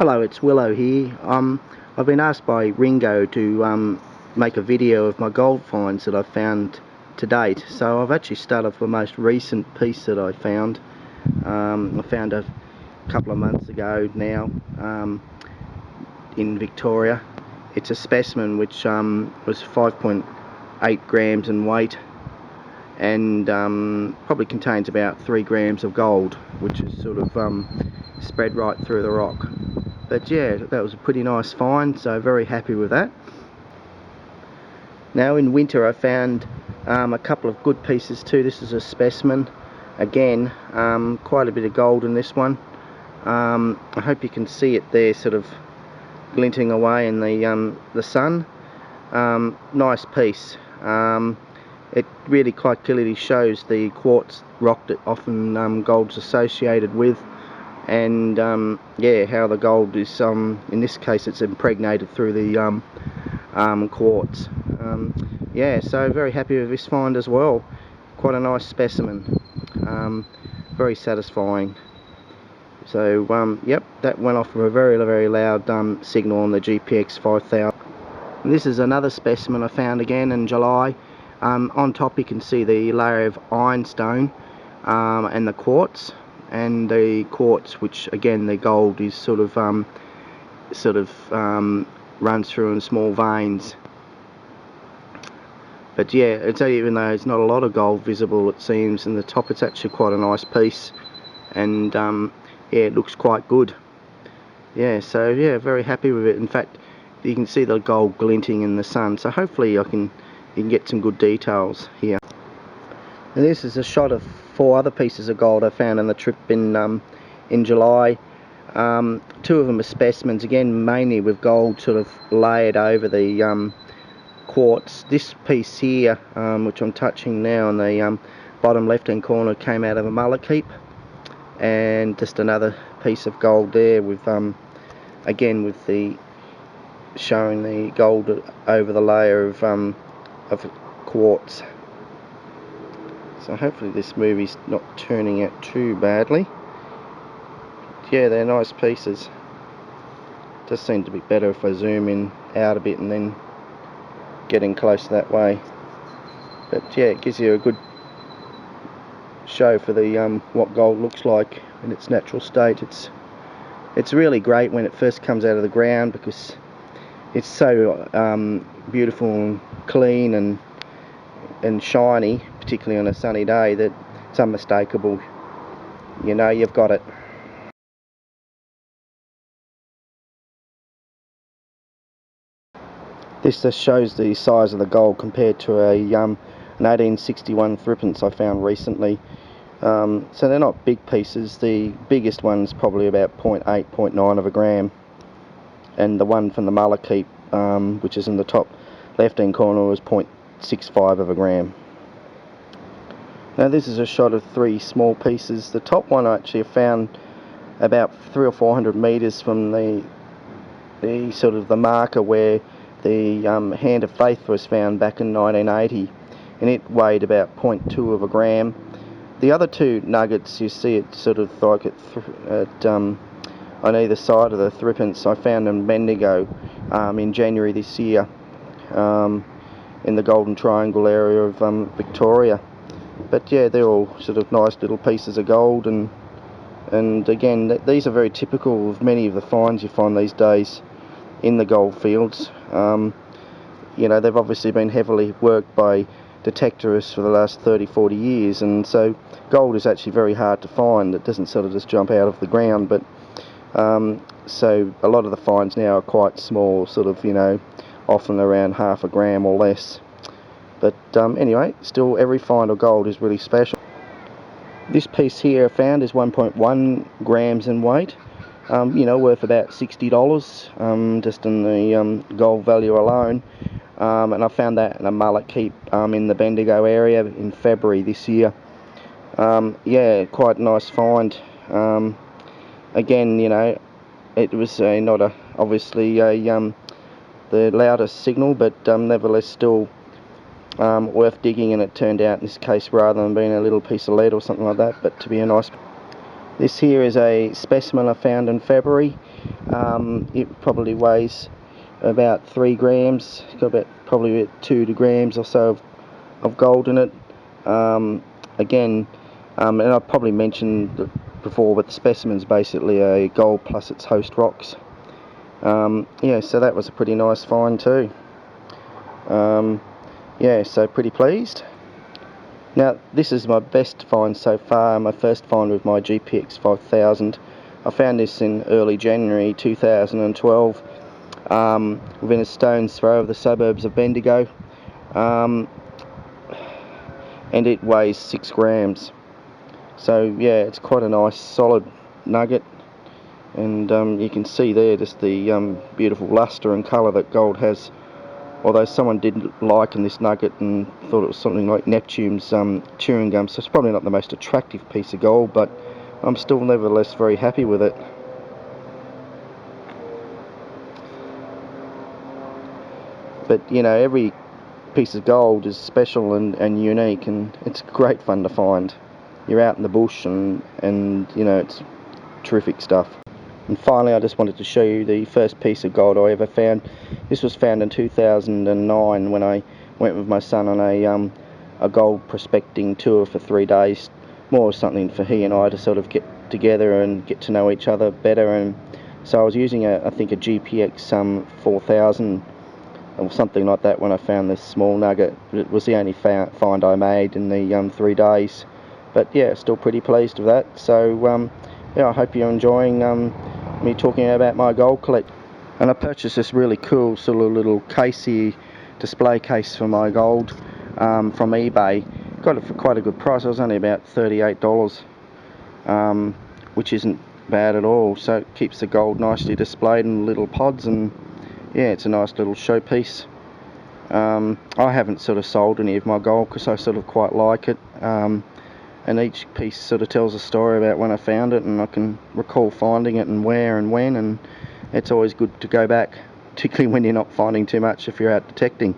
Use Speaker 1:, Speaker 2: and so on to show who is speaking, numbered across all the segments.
Speaker 1: Hello, it's Willow here. I've been asked by Ringo to make a video of my gold finds that I've found to date. So I've actually started off the most recent piece that I found. I found a couple of months ago now in Victoria. It's a specimen which was 5.8 grams in weight and probably contains about 3 grams of gold, which is sort of spread right through the rock. But yeah, that was a pretty nice find, so very happy with that. Now in winter I found a couple of good pieces too. This is a specimen. Again, quite a bit of gold in this one. I hope you can see it there, sort of glinting away in the sun. Nice piece. It really quite clearly shows the quartz rock that often gold's associated with. And yeah, how the gold is in this case it's impregnated through the quartz. Yeah, so very happy with this find as well. Quite a nice specimen, very satisfying. So yep, that went off with a very loud signal on the GPX 5000. This is another specimen I found again in July. On top you can see the layer of ironstone and the quartz. And the quartz, which again the gold is sort of runs through in small veins. But yeah, it's even though it's not a lot of gold visible, it seems in the top, it's actually quite a nice piece, and yeah, it looks quite good. Yeah, so yeah, very happy with it. In fact, you can see the gold glinting in the sun, so hopefully you can get some good details here. And this is a shot of 4 other pieces of gold I found on the trip in July. 2 of them are specimens, again mainly with gold sort of layered over the quartz. This piece here, which I'm touching now in the bottom left hand corner, came out of a malachite, and just another piece of gold there with again with the showing the gold over the layer of quartz. So hopefully this movie's not turning out too badly. But yeah, they're nice pieces. Does seem to be better if I zoom in out a bit and then getting close that way. But yeah, it gives you a good show for the what gold looks like in its natural state. It's really great when it first comes out of the ground because it's so beautiful and clean and shiny, particularly on a sunny day, that it's unmistakable. You know you've got it. This just shows the size of the gold compared to an 1861 threepence I found recently. So they're not big pieces. The biggest one's probably about 0.8, 0.9 of a gram, and the one from the malachite, which is in the top left hand corner, was 0.65 of a gram. Now this is a shot of 3 small pieces. The top one I actually found about 300 or 400 meters from the sort of the marker where the Hand of Faith was found back in 1980, and it weighed about 0.2 of a gram. The other 2 nuggets, you see it sort of like on either side of the threepence, I found in Bendigo in January this year, in the Golden Triangle area of Victoria. But yeah, they're all sort of nice little pieces of gold, and again, these are very typical of many of the finds you find these days in the gold fields. You know, they've obviously been heavily worked by detectorists for the last 30-40 years, and so gold is actually very hard to find. It doesn't sort of just jump out of the ground, but so a lot of the finds now are quite small, sort of, you know, often around half a gram or less. But anyway, still every find of gold is really special. This piece here I found is 1.1 grams in weight, you know, worth about $60 just in the gold value alone. And I found that in a malachite in the Bendigo area in February this year. Yeah, quite a nice find. Again, you know, it was not obviously the loudest signal, but nevertheless still worth digging, and it turned out in this case, rather than being a little piece of lead or something like that, but to be a nice. This here is a specimen I found in February. It probably weighs about 3 grams. It's got about probably about 2 grams or so of gold in it. Again, and I probably mentioned before, but the specimen's basically a gold plus its host rocks. Yeah, so that was a pretty nice find too. Yeah, so pretty pleased. Now, this is my best find so far, my first find with my GPX 5000. I found this in early January 2012, within a stone's throw of the suburbs of Bendigo, and it weighs 6 grams. So yeah, it's quite a nice solid nugget, and you can see there just the beautiful luster and colour that gold has. Although someone did liken this nugget and thought it was something like Neptune's chewing gum, so it's probably not the most attractive piece of gold, but I'm still nevertheless very happy with it. But you know, every piece of gold is special and unique, and it's great fun to find. You're out in the bush and you know, it's terrific stuff. And finally, I just wanted to show you the first piece of gold I ever found. This was found in 2009 when I went with my son on a gold prospecting tour for 3 days. More something for he and I to sort of get together and get to know each other better. And so I was using I think a GPX 4000 or something like that when I found this small nugget. It was the only find I made in the 3 days. But yeah, still pretty pleased with that. So yeah, I hope you're enjoying me talking about my gold collection. And I purchased this really cool sort of little case here, display case for my gold, from eBay. Got it for quite a good price. It was only about $38, which isn't bad at all. So it keeps the gold nicely displayed in little pods, and yeah, it's a nice little showpiece. I haven't sort of sold any of my gold because I sort of quite like it. And each piece sort of tells a story about when I found it, and I can recall finding it and where and when, and it's always good to go back, particularly when you're not finding too much if you're out detecting.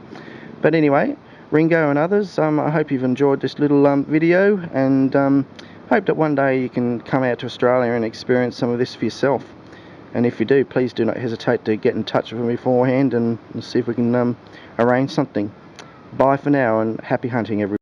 Speaker 1: But anyway, Ringo and others, I hope you've enjoyed this little video, and hope that one day you can come out to Australia and experience some of this for yourself. And if you do, please do not hesitate to get in touch with me beforehand and see if we can arrange something. Bye for now, and happy hunting, everyone.